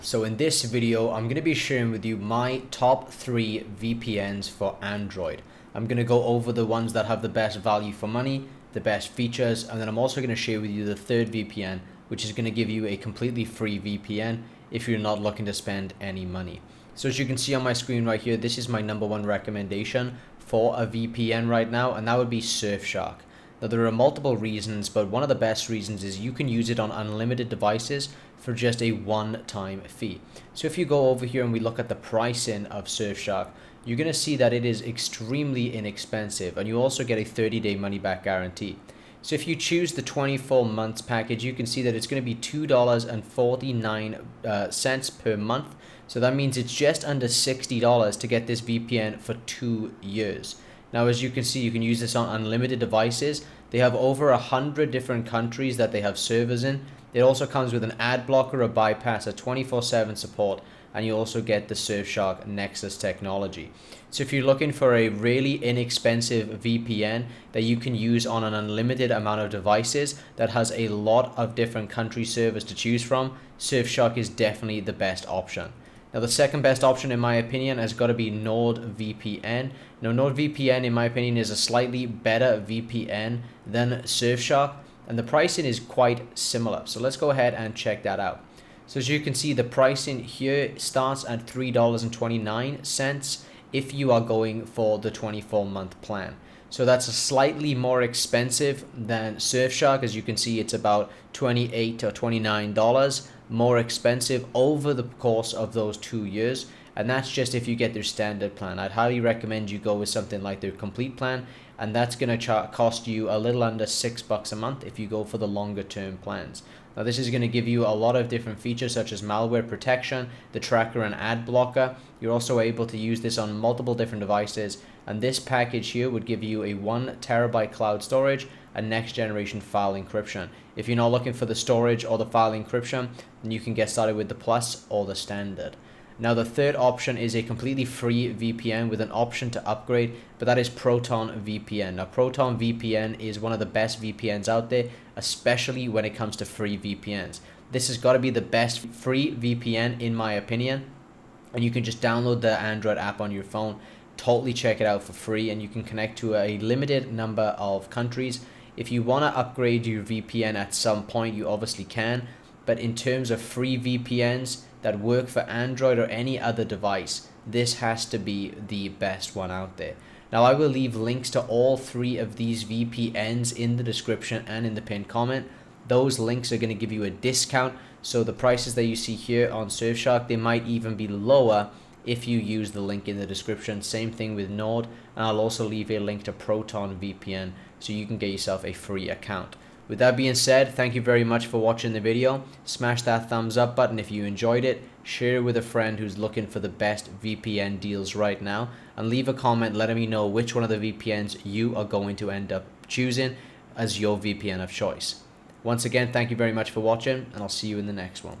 So in this video, I'm going to be sharing with you my top 3 VPNs for Android. I'm going to go over the ones that have the best value for money, the best features, and then I'm also going to share with you the third VPN, which is going to give you a completely free VPN if you're not looking to spend any money. So as you can see on my screen right here, this is my #1 recommendation for a VPN right now, and that would be Surfshark. Now there are multiple reasons, but one of the best reasons is you can use it on unlimited devices for just a one-time fee. So if you go over here and we look at the pricing of Surfshark, you're going to see that it is extremely inexpensive, and you also get a 30-day money-back guarantee. So if you choose the 24 months package, you can see that it's going to be $2.49 per month. So that means it's just under $60 to get this VPN for 2 years. Now, as you can see, you can use this on unlimited devices. They have over 100 different countries that they have servers in. It also comes with an ad blocker, a bypass, a 24/7 support, and you also get the Surfshark Nexus technology. So if you're looking for a really inexpensive VPN that you can use on an unlimited amount of devices that has a lot of different country servers to choose from, Surfshark is definitely the best option. Now the second best option in my opinion has got to be NordVPN. Now NordVPN in my opinion is a slightly better VPN than Surfshark, and the pricing is quite similar. So let's go ahead and check that out. So as you can see, the pricing here starts at $3.29 if you are going for the 24-month plan. So that's slightly more expensive than Surfshark. As you can see, it's about $28 or $29 more expensive over the course of those 2 years. And that's just if you get their standard plan. I'd highly recommend you go with something like their complete plan, and that's going to cost you a little under $6 a month if you go for the longer term plans. Now this is going to give you a lot of different features such as malware protection, the tracker and ad blocker. You're also able to use this on multiple different devices, and this package here would give you a 1 terabyte cloud storage and next generation file encryption. If you're not looking for the storage or the file encryption, then you can get started with the Plus or the standard. Now the third option is a completely free VPN with an option to upgrade, but that is ProtonVPN. Now ProtonVPN is one of the best VPNs out there, especially when it comes to free VPNs. This has got to be the best free VPN in my opinion, and you can just download the Android app on your phone, totally check it out for free, and you can connect to a limited number of countries. If you want to upgrade your VPN at some point, you obviously can, but in terms of free VPNs that work for Android or any other device, this has to be the best one out there. Now I will leave links to all 3 of these VPNs in the description and in the pinned comment. Those links are going to give you a discount, so the prices that you see here on Surfshark, they might even be lower if you use the link in the description. Same thing with Nord, and I'll also leave a link to ProtonVPN so you can get yourself a free account. With that being said, thank you very much for watching the video. Smash that thumbs up button if you enjoyed it, share it with a friend who's looking for the best VPN deals right now, and leave a comment letting me know which one of the VPNs you are going to end up choosing as your VPN of choice. Once again, thank you very much for watching, and I'll see you in the next one.